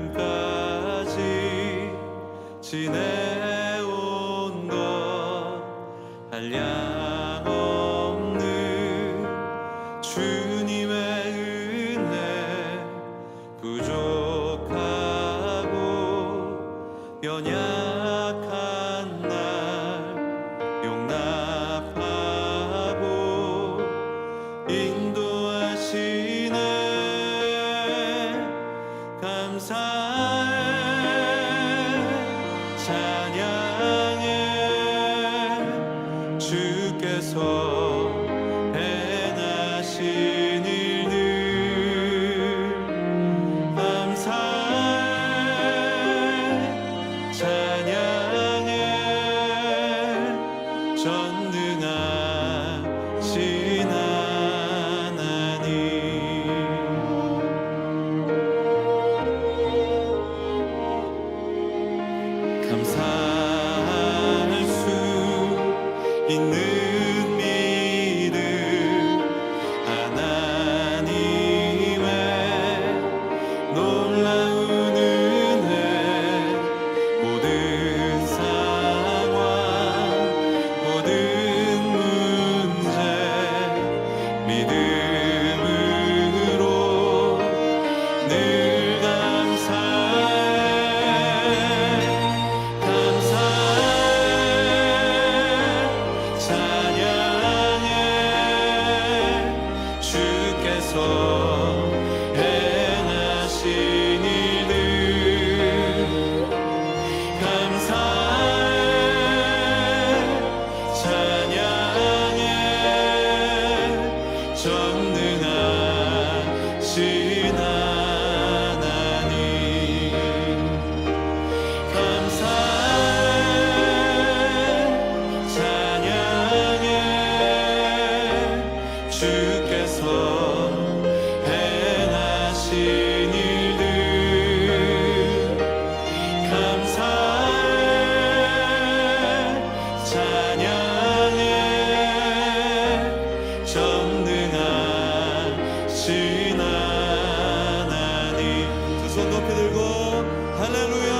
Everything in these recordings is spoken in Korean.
지금까지 지내온 것 한량없는 주님의 은혜 부족하고 연약한 날 용납하고 인도하시네. 감사해 찬양해 주께서 행하신 일들 감사해 찬양해 전능하신 하나님. 감사할 수 있는 믿음 하나님의 놀라운 은혜 모든 상황 모든 문제 믿음으로 늘 행하신 일들 감사해 찬양해 전능하신 하나님. 감사해 찬양해 주께서 행하신 일들 감사해 찬양해 전능하신 하나님. 두 손 높이 들고 할렐루야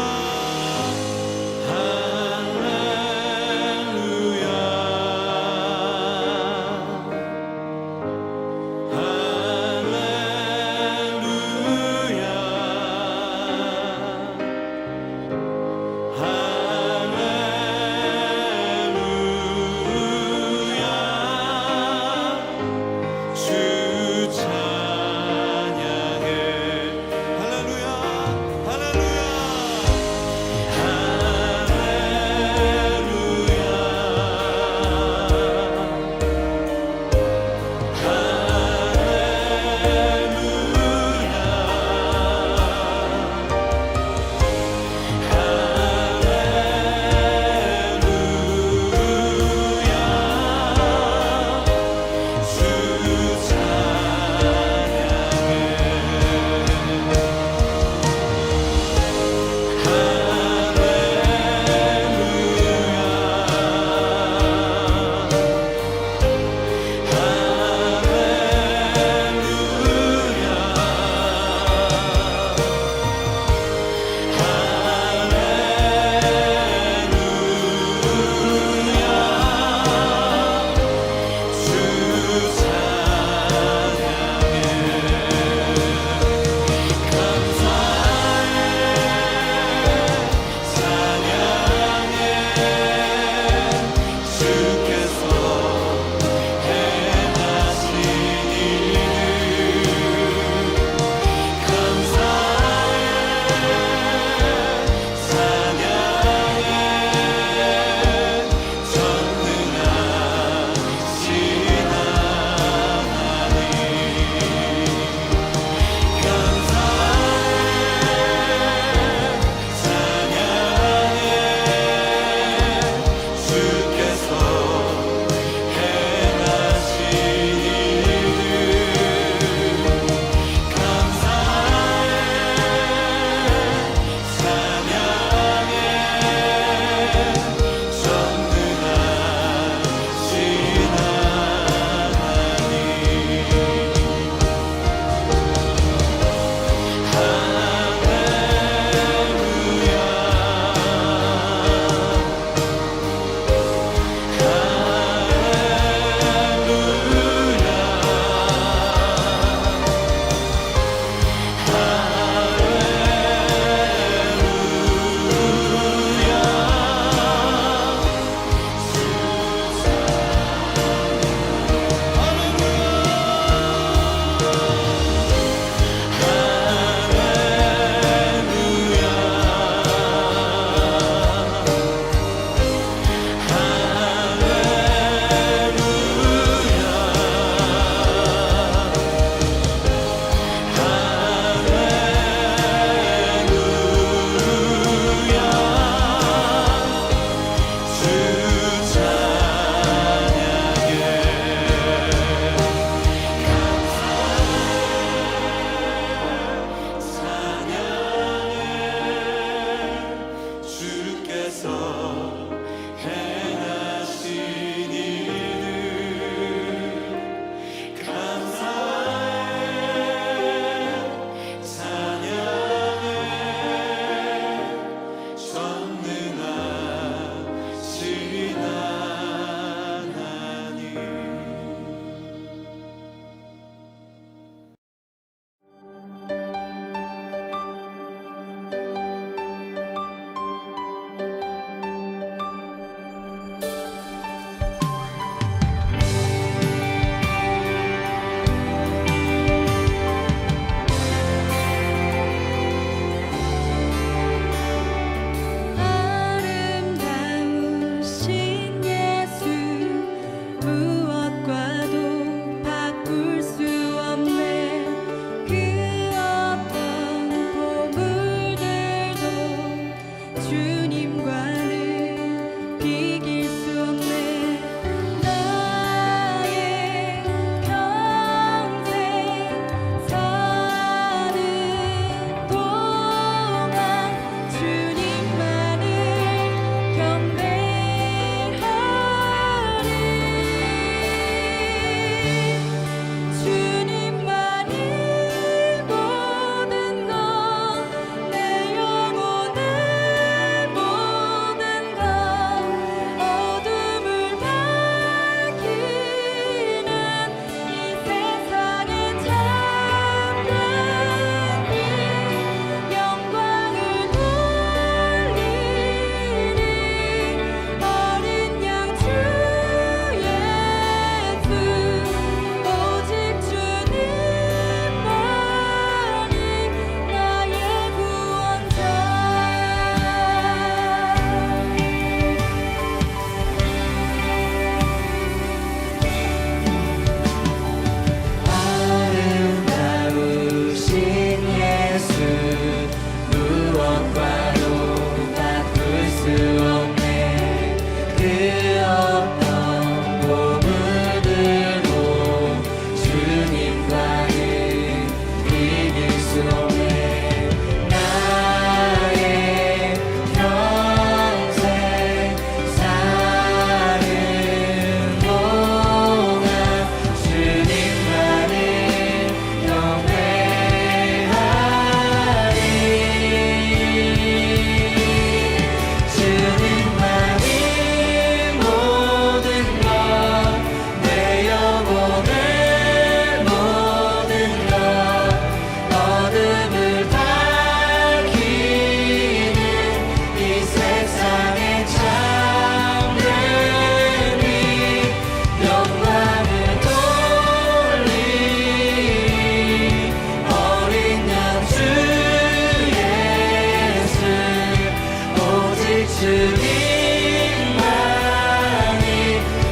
주님만이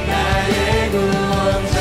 나의 구원자.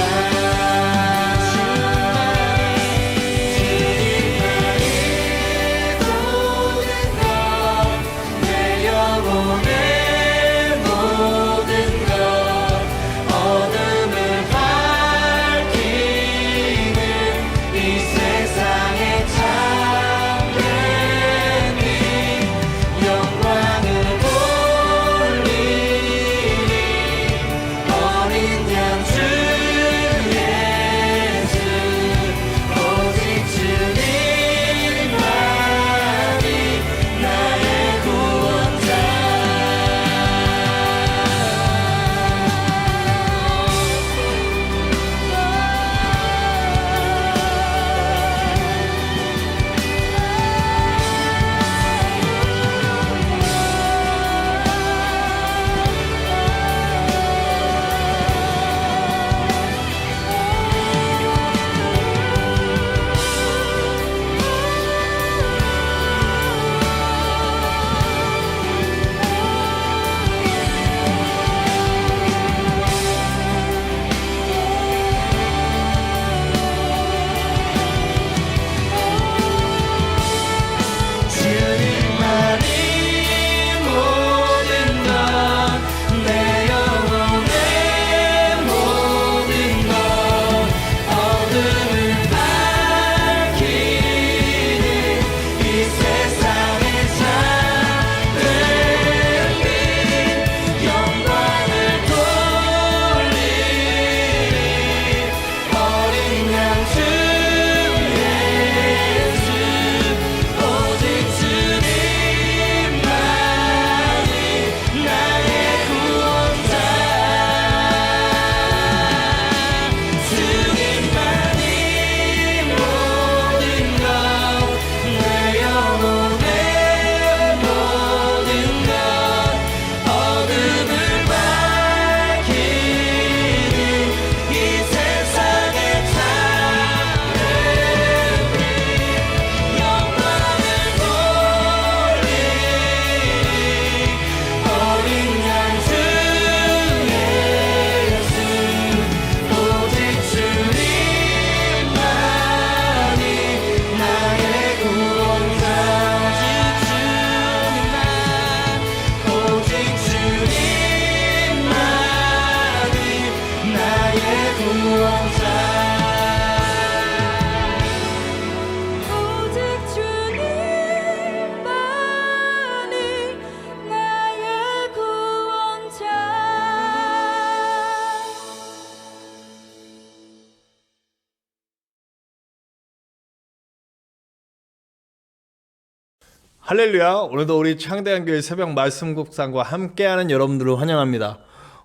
할렐루야. 오늘도 우리 창대한교회 새벽 말씀 묵상과 함께하는 여러분들을 환영합니다.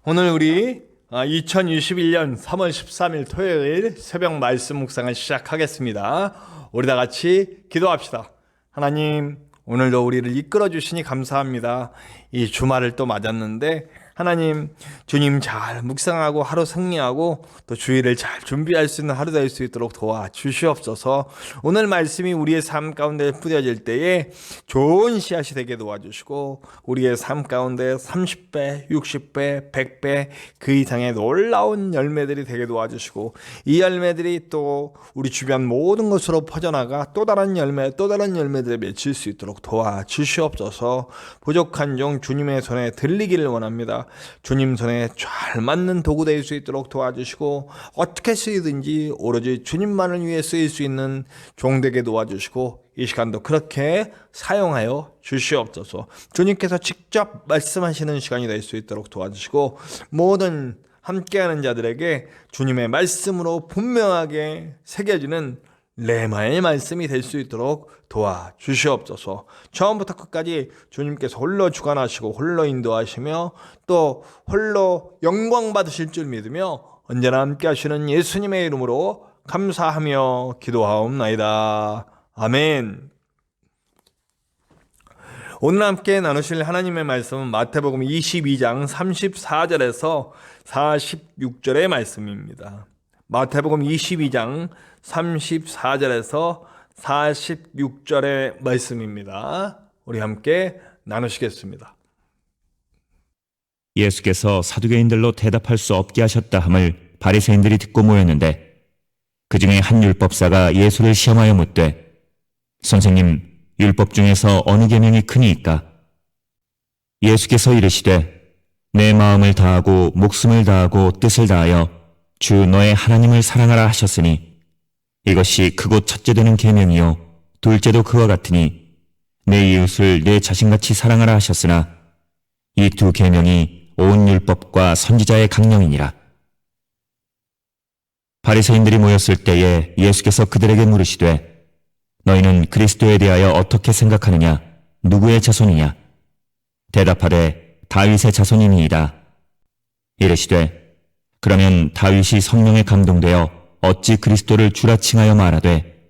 오늘 우리 2021년 3월 13일 토요일 새벽 말씀 묵상을 시작하겠습니다. 우리 다 같이 기도합시다. 하나님, 오늘도 우리를 이끌어 주시니 감사합니다. 이 주말을 또 맞았는데 하나님, 주님 잘 묵상하고 하루 승리하고 또 주일을 잘 준비할 수 있는 하루 될 수 있도록 도와주시옵소서. 오늘 말씀이 우리의 삶 가운데 뿌려질 때에 좋은 씨앗이 되게 도와주시고 우리의 삶 가운데 30배, 60배, 100배 그 이상의 놀라운 열매들이 되게 도와주시고 이 열매들이 또 우리 주변 모든 곳으로 퍼져나가 또 다른 열매들을 맺힐 수 있도록 도와주시옵소서. 부족한 종 주님의 손에 들리기를 원합니다. 주님 손에 잘 맞는 도구 될 수 있도록 도와주시고 어떻게 쓰이든지 오로지 주님만을 위해 쓰일 수 있는 종 되게 도와주시고 이 시간도 그렇게 사용하여 주시옵소서. 주님께서 직접 말씀하시는 시간이 될 수 있도록 도와주시고 모든 함께하는 자들에게 주님의 말씀으로 분명하게 새겨지는 레마의 말씀이 될 수 있도록 도와주시옵소서. 처음부터 끝까지 주님께서 홀로 주관하시고 홀로 인도하시며 또 홀로 영광 받으실 줄 믿으며 언제나 함께 하시는 예수님의 이름으로 감사하며 기도하옵나이다. 아멘. 오늘 함께 나누실 하나님의 말씀은 마태복음 22장 34절에서 46절의 말씀입니다. 마태복음 22장 34절에서 46절의 말씀입니다. 우리 함께 나누시겠습니다. 예수께서 사두개인들로 대답할 수 없게 하셨다 함을 바리새인들이 듣고 모였는데 그 중에 한 율법사가 예수를 시험하여 묻되 선생님, 율법 중에서 어느 계명이 크니이까? 예수께서 이르시되 내 마음을 다하고 목숨을 다하고 뜻을 다하여 주 너의 하나님을 사랑하라 하셨으니 이것이 크고 첫째 되는 계명이요 둘째도 그와 같으니 내 이웃을 내 자신같이 사랑하라 하셨으나 이 두 계명이 온 율법과 선지자의 강령이니라. 바리새인들이 모였을 때에 예수께서 그들에게 물으시되 너희는 그리스도에 대하여 어떻게 생각하느냐? 누구의 자손이냐? 대답하되 다윗의 자손이니이다. 이르시되 그러면 다윗이 성령에 감동되어 어찌 그리스도를 주라 칭하여 말하되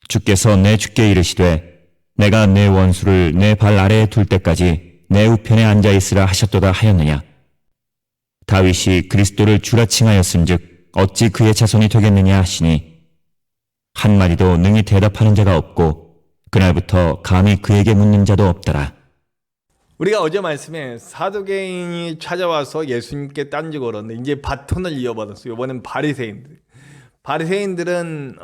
주께서 내 주께 이르시되 내가 내 원수를 내 발 아래에 둘 때까지 내 우편에 앉아 있으라 하셨도다 하였느냐? 다윗이 그리스도를 주라 칭하였은즉 어찌 그의 자손이 되겠느냐 하시니 한마디도 능히 대답하는 자가 없고 그날부터 감히 그에게 묻는 자도 없더라. 우리가 어제 말씀에 사두개인이 찾아와서 예수님께 딴지 걸었는데 이제 바톤을 이어받았어요. 이번엔 바리새인들. 바리새인들은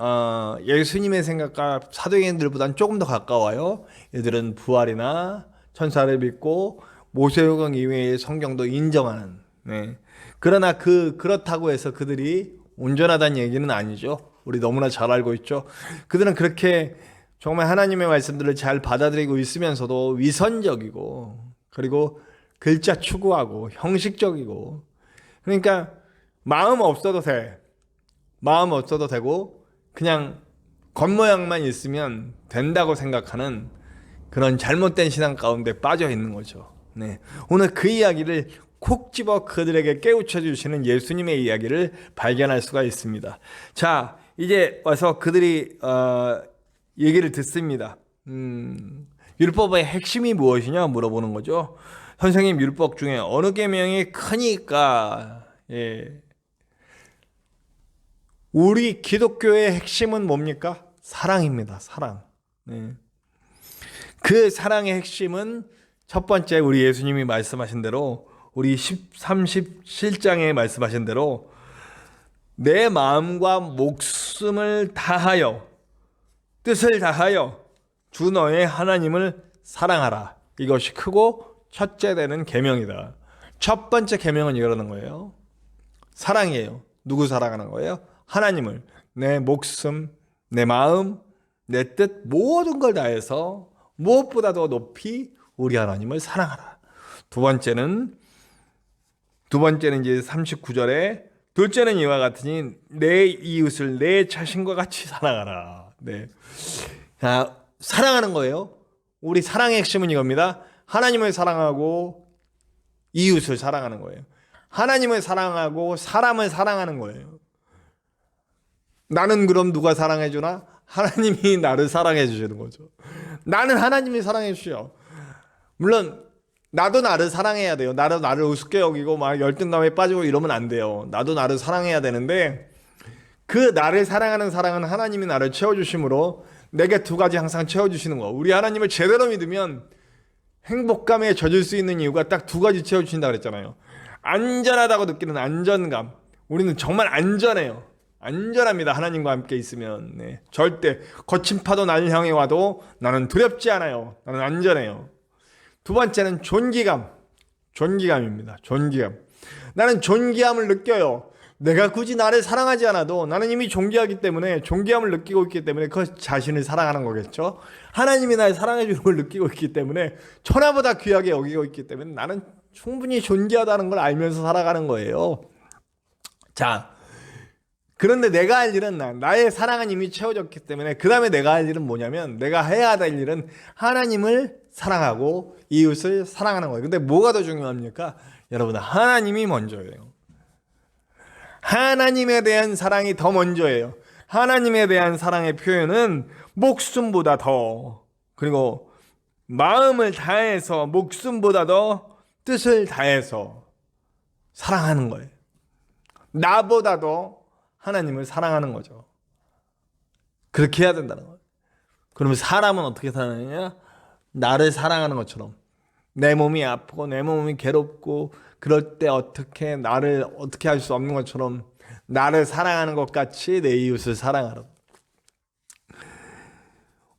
예수님의 생각과 사두개인들보다는 조금 더 가까워요. 얘들은 부활이나 천사를 믿고 모세오경 이외의 성경도 인정하는. 네. 그러나 그렇다고 해서 그들이 온전하다는 얘기는 아니죠. 우리 너무나 잘 알고 있죠. 그들은 그렇게 정말 하나님의 말씀들을 잘 받아들이고 있으면서도 위선적이고 그리고 글자 추구하고 형식적이고 그러니까 마음 없어도 돼. 마음 없어도 되고 그냥 겉모양만 있으면 된다고 생각하는 그런 잘못된 신앙 가운데 빠져 있는 거죠. 네. 오늘 그 이야기를 콕 집어 그들에게 깨우쳐 주시는 예수님의 이야기를 발견할 수가 있습니다. 자, 이제 와서 그들이 얘기를 듣습니다. 율법의 핵심이 무엇이냐 물어보는 거죠. 선생님, 율법 중에 어느 계명이 크니까? 예. 우리 기독교의 핵심은 뭡니까? 사랑입니다. 사랑. 네. 그 사랑의 핵심은 첫 번째 우리 예수님이 말씀하신 대로 우리 37장에 말씀하신 대로 내 마음과 목숨을 다하여 뜻을 다하여 주 너의 하나님을 사랑하라. 이것이 크고 첫째 되는 계명이다. 첫 번째 계명은 이러는 거예요. 사랑이에요. 누구 사랑하는 거예요? 하나님을. 내 목숨, 내 마음, 내 뜻 모든 걸 다해서 무엇보다도 높이 우리 하나님을 사랑하라. 두 번째는 이제 39절에 둘째는 이와 같으니 내 이웃을 내 자신과 같이 사랑하라. 네. 자, 사랑하는 거예요. 우리 사랑의 핵심은 이겁니다. 하나님을 사랑하고 이웃을 사랑하는 거예요. 하나님을 사랑하고 사람을 사랑하는 거예요. 나는 그럼 누가 사랑해 주나? 하나님이 나를 사랑해 주시는 거죠. 나는 하나님이 사랑해 주셔. 물론 나도 나를 사랑해야 돼요. 나를 우습게 여기고 막 열등감에 빠지고 이러면 안 돼요. 나도 나를 사랑해야 되는데 그 나를 사랑하는 사랑은 하나님이 나를 채워주심으로 내게 두 가지 항상 채워주시는 거. 우리 하나님을 제대로 믿으면 행복감에 젖을 수 있는 이유가 딱 두 가지 채워주신다 그랬잖아요. 안전하다고 느끼는 안전감. 우리는 정말 안전해요. 안전합니다. 하나님과 함께 있으면. 네. 절대 거친 파도 나를 향해 와도 나는 두렵지 않아요. 나는 안전해요. 두 번째는 존귀감입니다. 존귀감. 나는 존귀함을 느껴요. 내가 굳이 나를 사랑하지 않아도 나는 이미 존귀하기 때문에 존귀함을 느끼고 있기 때문에 그 자신을 사랑하는 거겠죠. 하나님이 날 사랑해 주는 걸 느끼고 있기 때문에 천하보다 귀하게 여기고 있기 때문에 나는 충분히 존귀하다는 걸 알면서 살아가는 거예요. 자, 그런데 내가 할 일은 나의 사랑은 이미 채워졌기 때문에 그 다음에 내가 할 일은 뭐냐면 내가 해야 될 일은 하나님을 사랑하고 이웃을 사랑하는 거예요. 근데 뭐가 더 중요합니까? 여러분, 하나님이 먼저예요. 하나님에 대한 사랑이 더 먼저예요. 하나님에 대한 사랑의 표현은 목숨보다 더, 그리고 마음을 다해서 목숨보다 더 뜻을 다해서 사랑하는 거예요. 나보다도 하나님을 사랑하는 거죠. 그렇게 해야 된다는 거예요. 그러면 사람은 어떻게 사느냐? 나를 사랑하는 것처럼 내 몸이 아프고 내 몸이 괴롭고 그럴 때 어떻게 나를 어떻게 할 수 없는 것처럼 나를 사랑하는 것 같이 내 이웃을 사랑하라.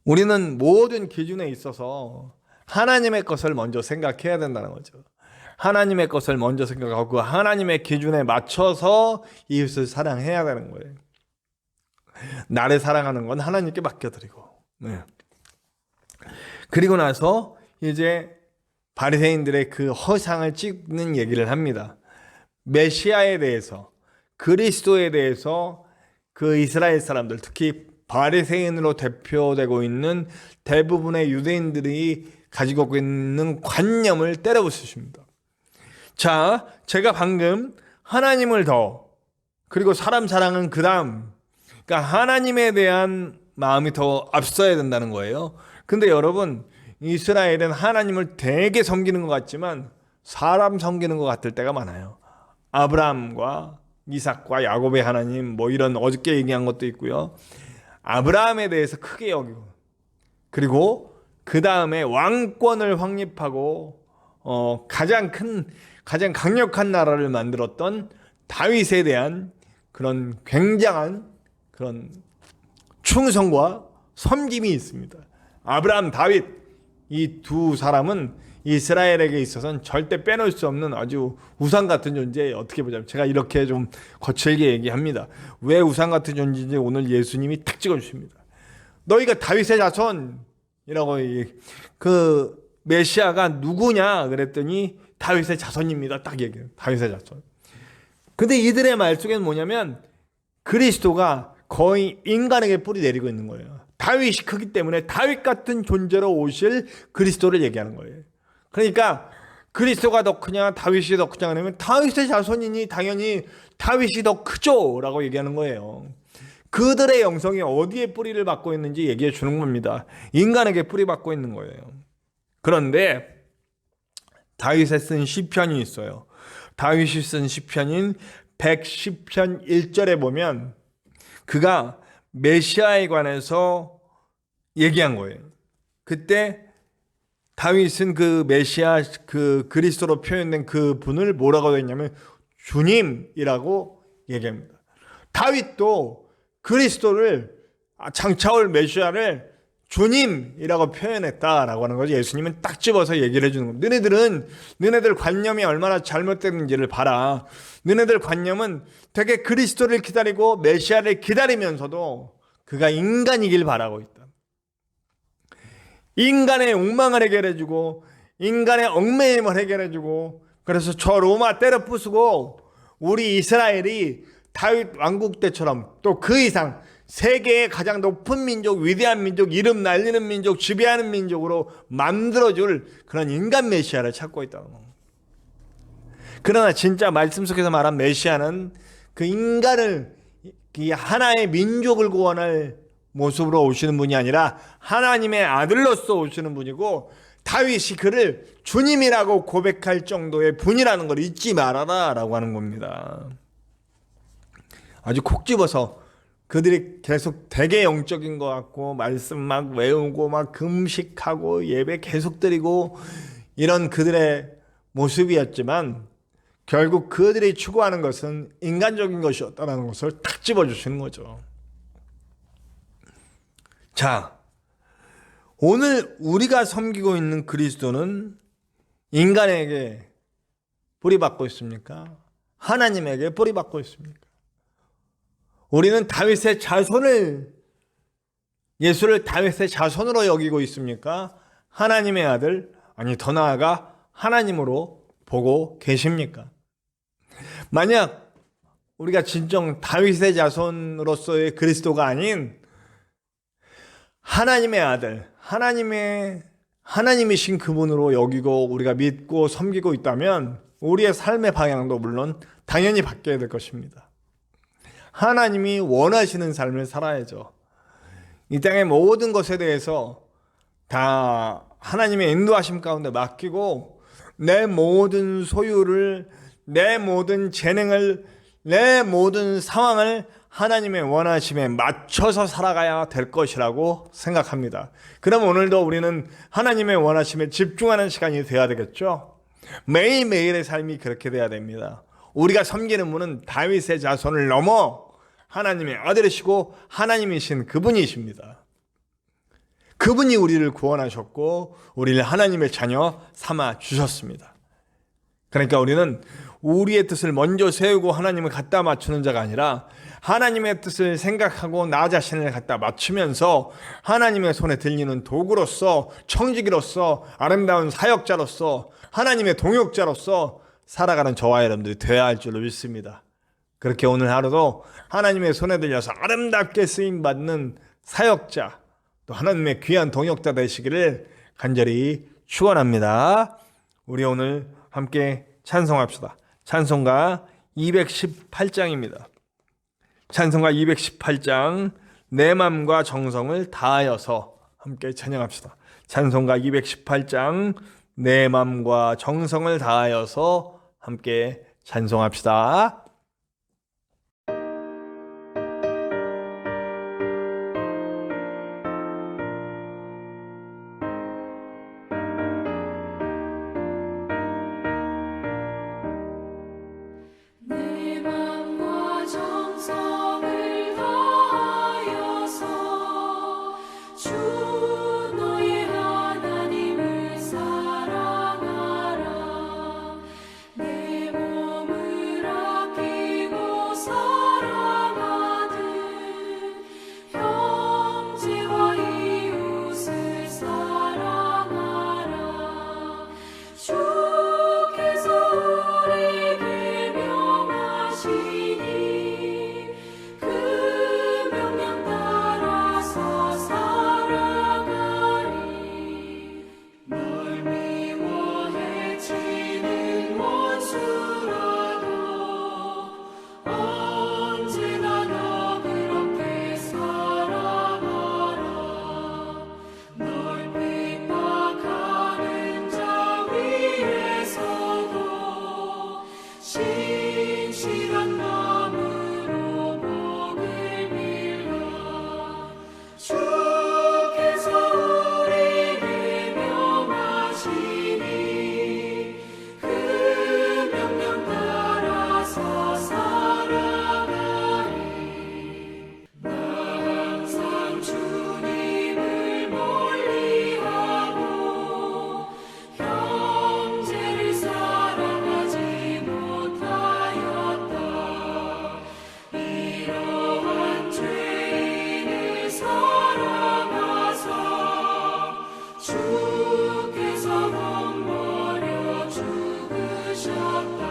우리는 모든 기준에 있어서 하나님의 것을 먼저 생각해야 된다는 거죠. 하나님의 것을 먼저 생각하고 하나님의 기준에 맞춰서 이웃을 사랑해야 되는 거예요. 나를 사랑하는 건 하나님께 맡겨드리고. 네. 그리고 나서 이제 바리새인들의 그 허상을 찍는 얘기를 합니다. 메시아에 대해서, 그리스도에 대해서 그 이스라엘 사람들, 특히 바리새인으로 대표되고 있는 대부분의 유대인들이 가지고 있는 관념을 때려 부수십니다. 자, 제가 방금 하나님을 더, 그리고 사람 사랑은 그 다음, 그러니까 하나님에 대한 마음이 더 앞서야 된다는 거예요. 근데 여러분, 이스라엘은 하나님을 되게 섬기는 것 같지만 사람 섬기는 것 같을 때가 많아요. 아브라함과 이삭과 야곱의 하나님, 뭐 이런 어저께 얘기한 것도 있고요. 아브라함에 대해서 크게 여기고, 그리고 그 다음에 왕권을 확립하고 가장 강력한 나라를 만들었던 다윗에 대한 그런 굉장한 그런 충성과 섬김이 있습니다. 아브라함, 다윗 이 두 사람은 이스라엘에게 있어서는 절대 빼놓을 수 없는 아주 우상 같은 존재예요. 어떻게 보자면 제가 이렇게 좀 거칠게 얘기합니다. 왜 우상 같은 존재인지 오늘 예수님이 탁 찍어주십니다. 너희가 다윗의 자손이라고, 그 메시아가 누구냐 그랬더니 다윗의 자손입니다. 딱 얘기해요. 다윗의 자손. 근데 이들의 말 속에는 뭐냐면 그리스도가 거의 인간에게 뿌리 내리고 있는 거예요. 다윗이 크기 때문에 다윗 같은 존재로 오실 그리스도를 얘기하는 거예요. 그러니까 그리스도가 더 크냐 다윗이 더 크냐 그러면 다윗의 자손이니 당연히 다윗이 더 크죠 라고 얘기하는 거예요. 그들의 영성이 어디에 뿌리를 받고 있는지 얘기해 주는 겁니다. 인간에게 뿌리 받고 있는 거예요. 그런데 다윗에 쓴 시편이 있어요. 다윗이 쓴 시편인 110편 1절에 보면 그가 메시아에 관해서 얘기한 거예요. 그때 다윗은 그 메시아, 그 그리스도로 표현된 그 분을 뭐라고 했냐면 주님이라고 얘기합니다. 다윗도 그리스도를 장차올 메시아를 주님이라고 표현했다라고 하는 거죠. 예수님은 딱 집어서 얘기를 해주는 겁니다. 너네들 관념이 얼마나 잘못됐는지를 봐라. 너네들 관념은 되게 그리스도를 기다리고 메시아를 기다리면서도 그가 인간이길 바라고 있다. 인간의 욕망을 해결해주고 인간의 얽매임을 해결해주고, 그래서 저 로마 때려 부수고 우리 이스라엘이 다윗 왕국 때처럼 또 그 이상 세계의 가장 높은 민족, 위대한 민족, 이름 날리는 민족, 지배하는 민족으로 만들어줄 그런 인간 메시아를 찾고 있다는 겁니다. 그러나 진짜 말씀 속에서 말한 메시아는 그 인간을, 하나의 민족을 구원할 모습으로 오시는 분이 아니라 하나님의 아들로서 오시는 분이고, 다윗이 그를 주님이라고 고백할 정도의 분이라는 걸 잊지 말아라 라고 하는 겁니다. 아주 콕 집어서 그들이 계속 되게 영적인 것 같고 말씀 막 외우고 막 금식하고 예배 계속 드리고 이런 그들의 모습이었지만 결국 그들이 추구하는 것은 인간적인 것이었다는 것을 탁 집어주시는 거죠. 자, 오늘 우리가 섬기고 있는 그리스도는 인간에게 뿌리받고 있습니까? 하나님에게 뿌리받고 있습니까? 우리는 다윗의 자손을, 예수를 다윗의 자손으로 여기고 있습니까? 하나님의 아들, 아니 더 나아가 하나님으로 보고 계십니까? 만약 우리가 진정 다윗의 자손으로서의 그리스도가 아닌 하나님의 아들, 하나님이신 그분으로 여기고 우리가 믿고 섬기고 있다면 우리의 삶의 방향도 물론 당연히 바뀌어야 될 것입니다. 하나님이 원하시는 삶을 살아야죠. 이 땅의 모든 것에 대해서 다 하나님의 인도하심 가운데 맡기고 내 모든 소유를, 내 모든 재능을, 내 모든 상황을 하나님의 원하심에 맞춰서 살아가야 될 것이라고 생각합니다. 그럼 오늘도 우리는 하나님의 원하심에 집중하는 시간이 되어야 되겠죠. 매일매일의 삶이 그렇게 돼야 됩니다. 우리가 섬기는 분은 다윗의 자손을 넘어 하나님의 아들이시고 하나님이신 그분이십니다. 그분이 우리를 구원하셨고 우리를 하나님의 자녀 삼아 주셨습니다. 그러니까 우리는 우리의 뜻을 먼저 세우고 하나님을 갖다 맞추는 자가 아니라 하나님의 뜻을 생각하고 나 자신을 갖다 맞추면서 하나님의 손에 들리는 도구로서, 청지기로서, 아름다운 사역자로서, 하나님의 동역자로서 살아가는 저와 여러분들이 되어야 할 줄로 믿습니다. 그렇게 오늘 하루도 하나님의 손에 들려서 아름답게 쓰임받는 사역자, 또 하나님의 귀한 동역자 되시기를 간절히 축원합니다. 우리 오늘 함께 찬송합시다. 찬송가 218장입니다. 찬송가 218장 내 맘과 정성을 다하여서 함께 찬양합시다. 찬송가 218장 내 맘과 정성을 다하여서 함께 찬송합시다. 내 맘과 정성을 다하여서 주 너의 하나님을 사랑하라. 내 몸을 아끼고 사랑하듯 형제와 이웃을 사랑하라. 주께서 우리에게 명하시니 그 명령 따라서 살아가리. 널 미워해 치는 원수라도 언제나 너 그렇게 사랑하라. 널 핍박하는 자 위에서도 신실한 마음으로 복을 빌라. 주께서 우리에게 명하시니 그 명령 따라서 살아가리. 나 항상 주님을 멀리하고 형제를 사랑하지 못하였다. 이러한 죄인을 사랑하사 주께서 몸버려 죽으셨다.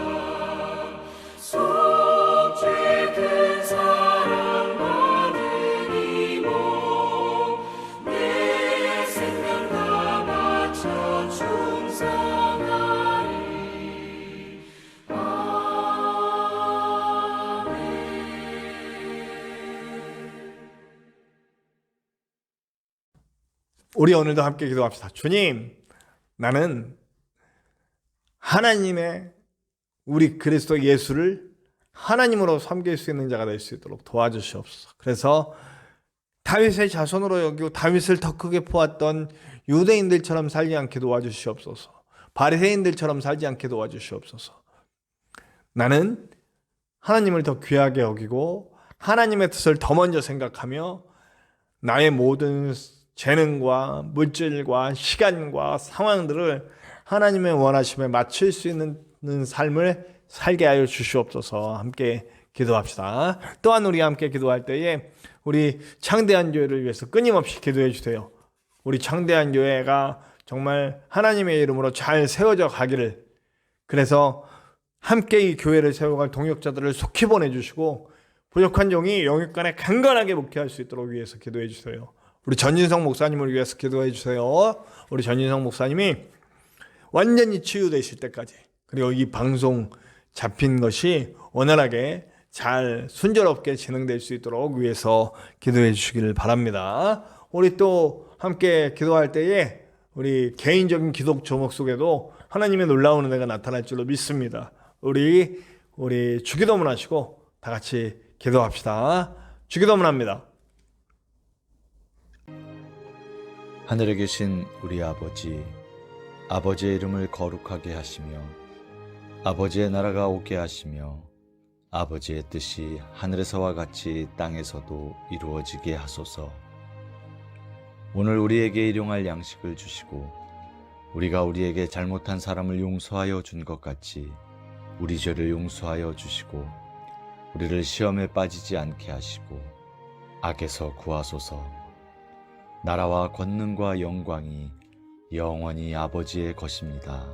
속죄 큰 사랑 받은 이모 내 생명 다 바쳐 충성하리. 우리 오늘도 함께 기도합시다. 주님, 나는 하나님의 우리 그리스도 예수를 하나님으로 섬길 수 있는 자가 될 수 있도록 도와주시옵소서. 그래서 다윗의 자손으로 여기고 다윗을 더 크게 보았던 유대인들처럼 살지 않게 도와주시옵소서. 바리새인들처럼 살지 않게 도와주시옵소서. 나는 하나님을 더 귀하게 여기고 하나님의 뜻을 더 먼저 생각하며 나의 모든 재능과 물질과 시간과 상황들을 하나님의 원하심에 맞출 수 있는 삶을 살게 하여 주시옵소서. 함께 기도합시다. 또한 우리 함께 기도할 때에 우리 창대한 교회를 위해서 끊임없이 기도해 주세요. 우리 창대한 교회가 정말 하나님의 이름으로 잘 세워져 가기를, 그래서 함께 이 교회를 세워갈 동역자들을 속히 보내주시고 부족한 종이 영육간에 강건하게 목회할 수 있도록 위해서 기도해 주세요. 우리 전진성 목사님을 위해서 기도해 주세요. 우리 전진성 목사님이 완전히 치유되실 때까지, 그리고 이 방송 잡힌 것이 원활하게 잘 순조롭게 진행될 수 있도록 위해서 기도해 주시기를 바랍니다. 우리 또 함께 기도할 때에 우리 개인적인 기도 조목 속에도 하나님의 놀라운 은혜가 나타날 줄로 믿습니다. 우리 주기도문 하시고 다 같이 기도합시다. 주기도문합니다. 하늘에 계신 우리 아버지, 아버지의 이름을 거룩하게 하시며 아버지의 나라가 오게 하시며 아버지의 뜻이 하늘에서와 같이 땅에서도 이루어지게 하소서. 오늘 우리에게 일용할 양식을 주시고 우리가 우리에게 잘못한 사람을 용서하여 준 것 같이 우리 죄를 용서하여 주시고 우리를 시험에 빠지지 않게 하시고 악에서 구하소서. 나라와 권능과 영광이 영원히 아버지의 것입니다.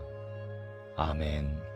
아멘.